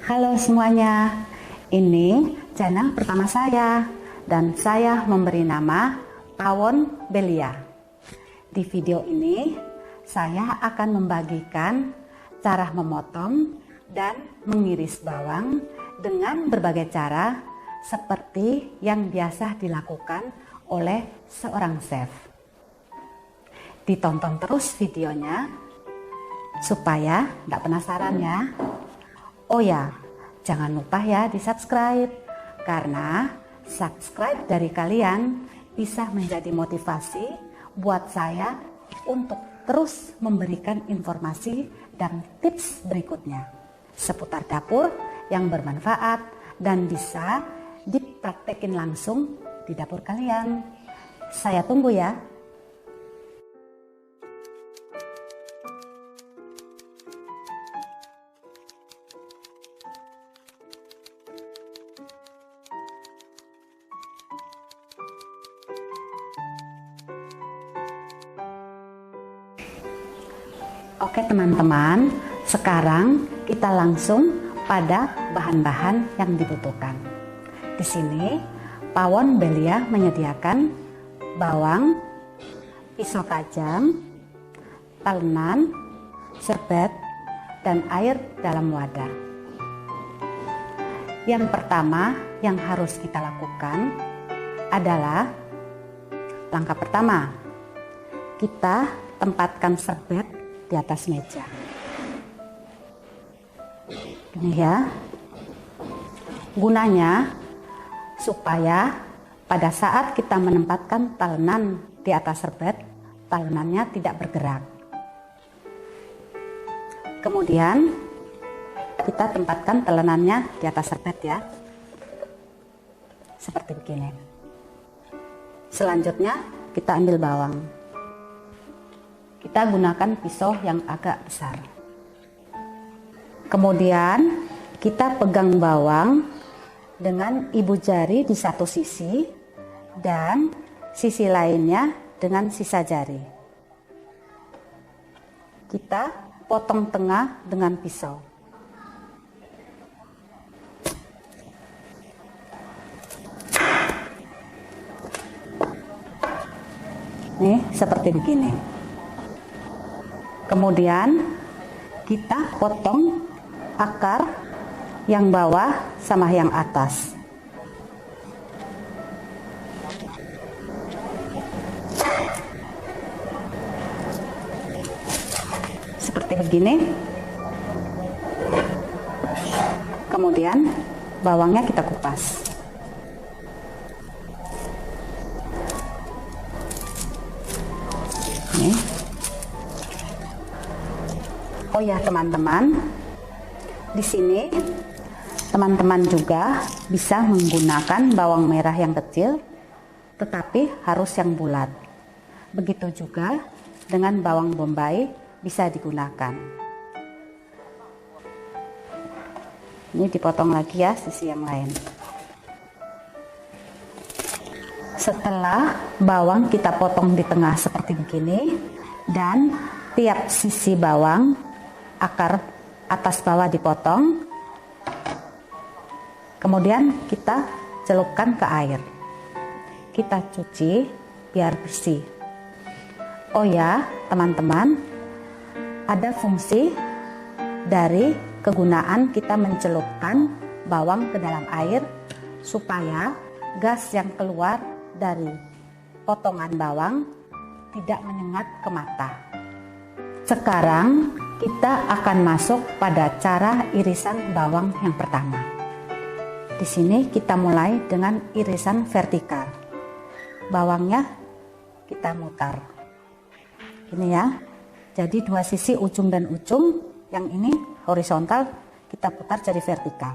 Halo semuanya, ini channel pertama saya dan saya memberi nama Pawon Belia. Di video ini saya akan membagikan cara memotong dan mengiris bawang dengan berbagai cara seperti yang biasa dilakukan oleh seorang chef. Ditonton terus videonya supaya nggak penasaran ya. Oh ya, jangan lupa ya di subscribe, karena subscribe dari kalian bisa menjadi motivasi buat saya untuk terus memberikan informasi dan tips berikutnya seputar dapur yang bermanfaat dan bisa dipraktekin langsung di dapur kalian. Saya tunggu ya. Oke teman-teman, sekarang kita langsung pada bahan-bahan yang dibutuhkan. Di sini Pawon Belia menyediakan bawang, pisau tajam, talenan, serbet, dan air dalam wadah. Yang pertama yang harus kita lakukan adalah langkah pertama, kita tempatkan serbet di atas meja. Ini ya, gunanya supaya pada saat kita menempatkan talenan di atas serbet, talenannya tidak bergerak. Kemudian kita tempatkan talenannya di atas serbet ya, seperti begini. Selanjutnya kita ambil bawang. Kita gunakan pisau yang agak besar. Kemudian kita pegang bawang dengan ibu jari di satu sisi dan sisi lainnya dengan sisa jari. Kita potong tengah dengan pisau. Nih, seperti begini. Kemudian kita potong akar yang bawah sama yang atas. Seperti begini. Kemudian bawangnya kita kupas. Nih. Oh ya teman-teman, di sini teman-teman juga bisa menggunakan bawang merah yang kecil, tetapi harus yang bulat. Begitu juga dengan bawang bombay bisa digunakan. Ini dipotong lagi ya sisi yang lain. Setelah bawang kita potong di tengah seperti begini, dan tiap sisi bawang akar atas bawah dipotong, kemudian kita celupkan ke air, kita cuci biar bersih. Oh ya teman-teman, ada fungsi dari kegunaan kita mencelupkan bawang ke dalam air supaya gas yang keluar dari potongan bawang tidak menyengat ke mata. Sekarang kita akan masuk pada cara irisan bawang yang pertama. Di sini kita mulai dengan irisan vertikal. Bawangnya kita mutar. Ini ya. Jadi dua sisi ujung dan ujung, yang ini horizontal kita putar jadi vertikal.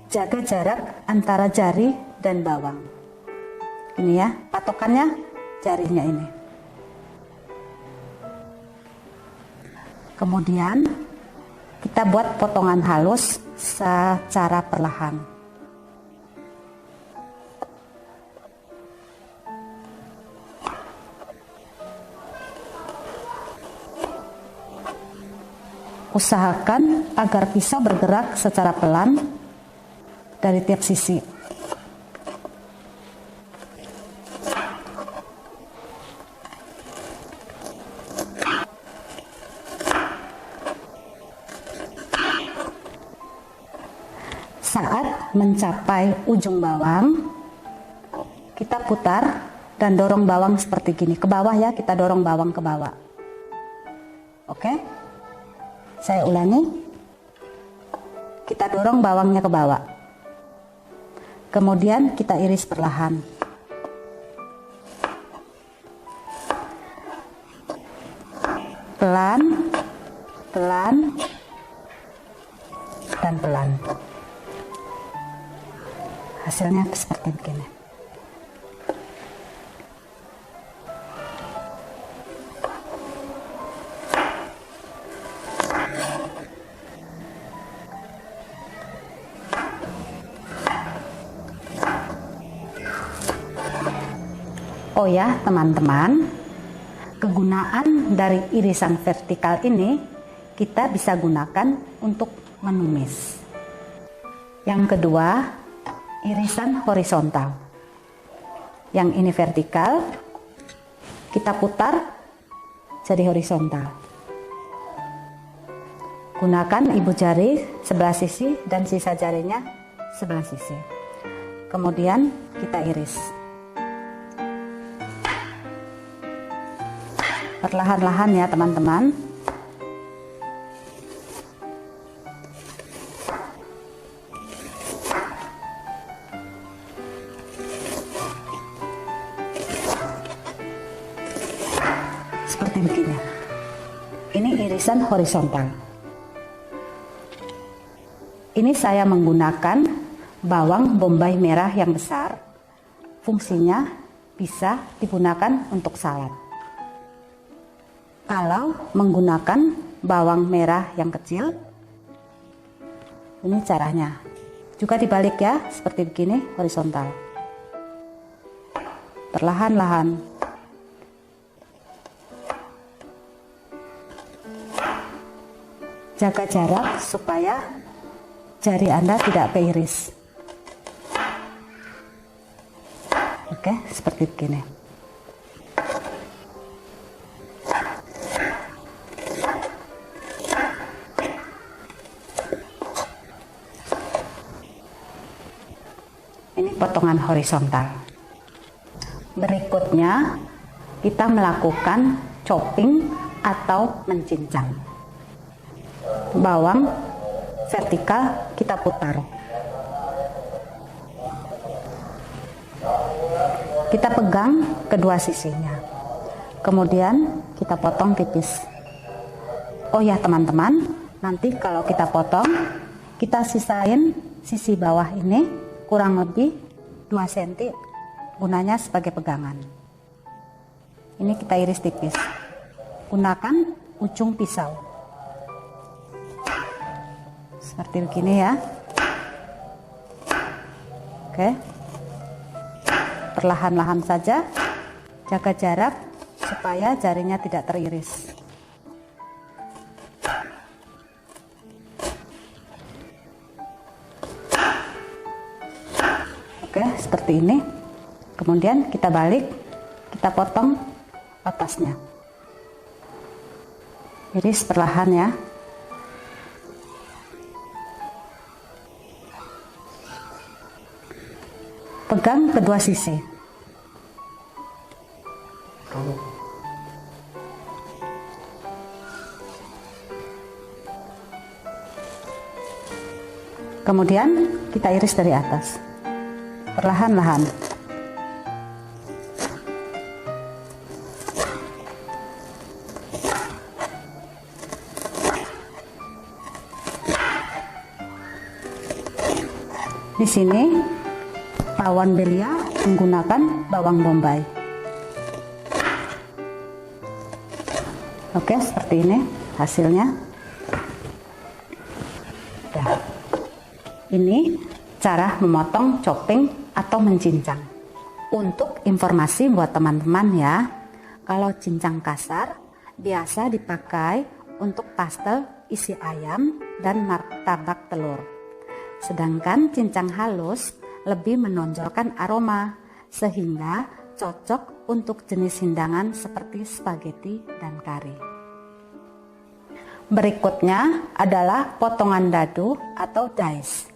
Jaga jarak antara jari dan bawang. Ini ya, patokannya jarinya ini. Kemudian kita buat potongan halus secara perlahan. Usahakan agar pisau bergerak secara pelan dari tiap sisi. Saat mencapai ujung bawang, kita putar dan dorong bawang seperti gini ke bawah ya, kita dorong bawang ke bawah. Oke, saya ulangi, kita dorong bawangnya ke bawah, kemudian kita iris perlahan. Pelan, pelan, dan pelan. Hasilnya seperti begini. Oh ya teman-teman, kegunaan dari irisan vertikal ini kita bisa gunakan untuk menumis. Yang kedua, irisan horizontal. Yang ini vertikal, kita putar jadi horizontal. Gunakan ibu jari sebelah sisi dan sisa jarinya sebelah sisi. Kemudian kita iris. Perlahan-lahan ya teman-teman. Seperti begini. Ini irisan horizontal. Ini saya menggunakan bawang bombay merah yang besar. Fungsinya bisa digunakan untuk salad. Kalau menggunakan bawang merah yang kecil, ini caranya. Juga dibalik ya, seperti begini, horizontal. Perlahan-lahan. Jaga jarak supaya jari Anda tidak keiris. Oke, seperti begini. Ini potongan horizontal. Berikutnya kita melakukan chopping atau mencincang. Bawang vertikal kita putar. Kita pegang kedua sisinya. Kemudian kita potong tipis. Oh ya teman-teman, nanti kalau kita potong, kita sisain sisi bawah ini kurang lebih 2 cm, gunanya sebagai pegangan. Ini kita iris tipis. Gunakan ujung pisau. Seperti begini ya. Oke. Perlahan-lahan saja, jaga jarak supaya jarinya tidak teriris. Oke, seperti ini. Kemudian kita balik, kita potong atasnya. Iris perlahan ya. Pegang kedua sisi. Kemudian kita iris dari atas. Perlahan-lahan. Di sini Pawan Belia menggunakan bawang bombay. Oke, seperti ini hasilnya. Nah, ini cara memotong, chopping atau mencincang. Untuk informasi buat teman-teman ya, kalau cincang kasar biasa dipakai untuk pastel isi ayam dan martabak telur. Sedangkan cincang halus lebih menonjolkan aroma, sehingga cocok untuk jenis hidangan seperti spaghetti dan kari. Berikutnya adalah potongan dadu atau dice.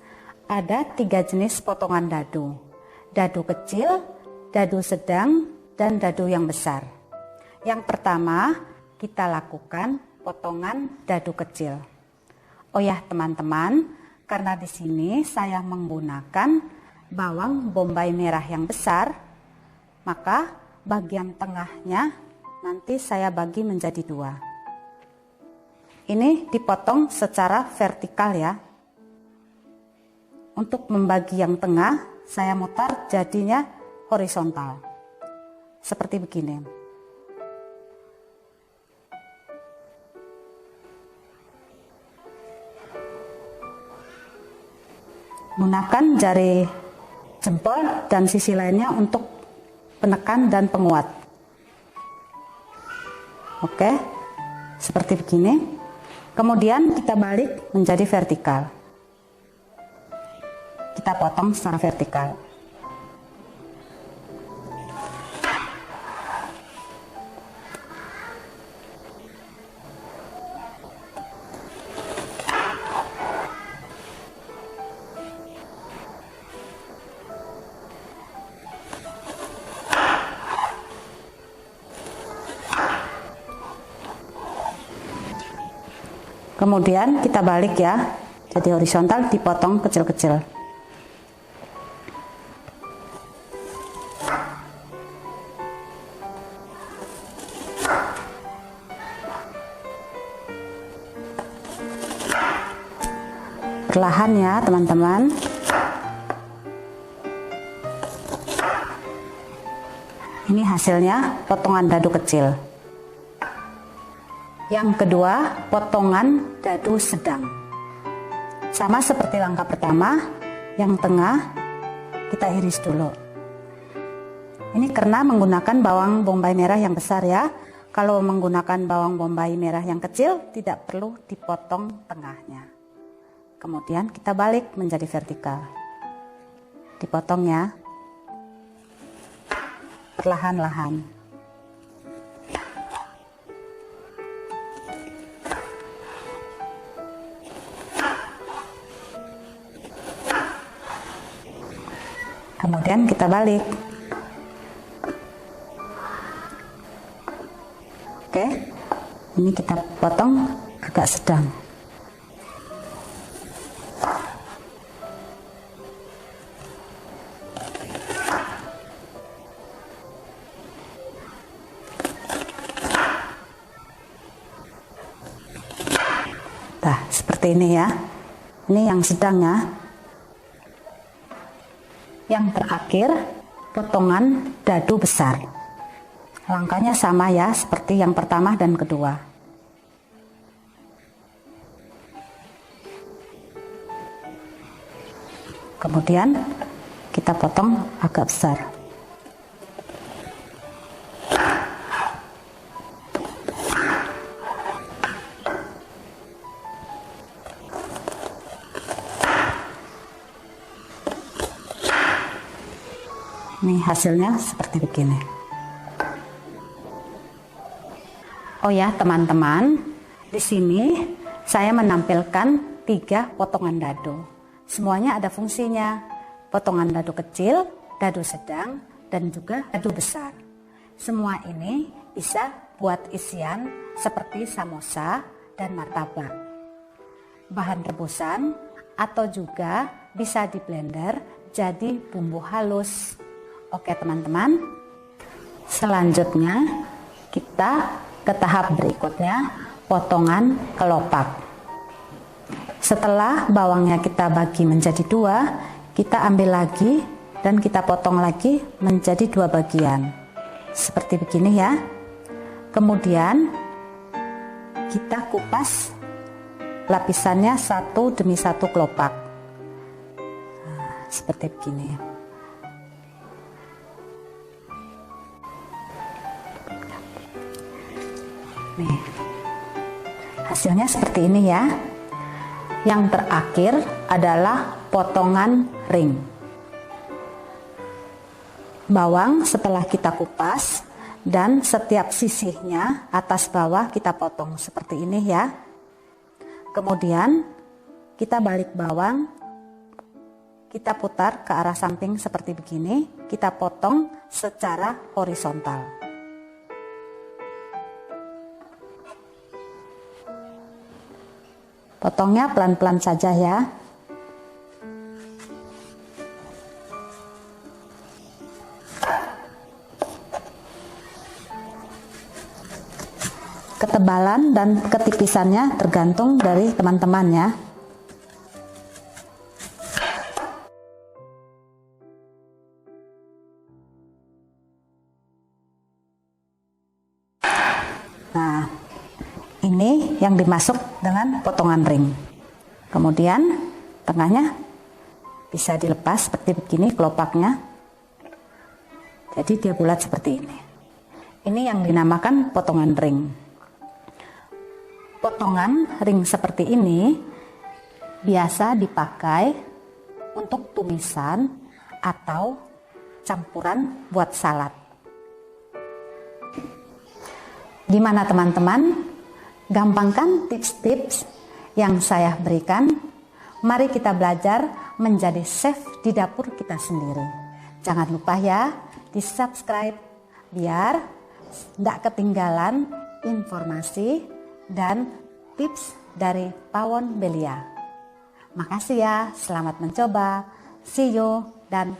Ada 3 jenis potongan dadu: dadu kecil, dadu sedang, dan dadu yang besar. Yang pertama, kita lakukan potongan dadu kecil. Oh ya teman-teman, karena di sini saya menggunakan bawang bombay merah yang besar, maka bagian tengahnya nanti saya bagi menjadi 2. Ini dipotong secara vertikal ya. Untuk membagi yang tengah, saya mutar jadinya horizontal. Seperti begini. Gunakan jari jempol dan sisi lainnya untuk penekan dan penguat. Oke, seperti begini. Kemudian kita balik menjadi vertikal. Kita potong secara vertikal. Kemudian kita balik ya, jadi horizontal, dipotong kecil-kecil. Perlahan ya teman-teman. Ini hasilnya potongan dadu kecil. Yang kedua, potongan dadu sedang. Sama seperti langkah pertama, yang tengah kita iris dulu. Ini karena menggunakan bawang bombay merah yang besar ya. Kalau menggunakan bawang bombay merah yang kecil, tidak perlu dipotong tengahnya. Kemudian kita balik menjadi vertikal. Dipotong ya. Perlahan-lahan. Kemudian kita balik. Oke, ini kita potong agak sedang. Nah, seperti ini ya. Ini yang sedang ya. Yang terakhir, potongan dadu besar. Langkahnya sama ya, seperti yang pertama dan kedua. Kemudian kita potong agak besar. Nih hasilnya seperti begini. Oh ya teman-teman, di sini saya menampilkan 3 potongan dadu. Semuanya ada fungsinya. Potongan dadu kecil, dadu sedang, dan juga dadu besar. Semua ini bisa buat isian seperti samosa dan martabak. Bahan rebusan atau juga bisa di blender jadi bumbu halus. Oke teman-teman, selanjutnya kita ke tahap berikutnya, potongan kelopak. Setelah bawangnya kita bagi menjadi 2, kita ambil lagi dan kita potong lagi menjadi 2 bagian. Seperti begini ya. Kemudian kita kupas lapisannya 1 demi 1 kelopak. Nah, seperti begini. Nih, Hasilnya seperti ini ya. Yang terakhir adalah potongan ring. Bawang setelah kita kupas dan setiap sisihnya atas bawah kita potong seperti ini ya. Kemudian kita balik bawang, kita putar ke arah samping seperti begini, kita potong secara horizontal. Potongnya pelan-pelan saja ya. Ketebalan dan ketipisannya tergantung dari teman-teman ya. Nah, ini yang dimasuk dengan potongan ring. Kemudian tengahnya bisa dilepas seperti begini kelopaknya. Jadi dia bulat seperti ini. Ini yang dinamakan potongan ring. Potongan ring seperti ini biasa dipakai untuk tumisan atau campuran buat salad. Gimana teman-teman? Gampang kan tips-tips yang saya berikan? Mari kita belajar menjadi chef di dapur kita sendiri. Jangan lupa ya, di subscribe biar tidak ketinggalan informasi dan tips dari Pawon Belia. Makasih ya, selamat mencoba. See you dan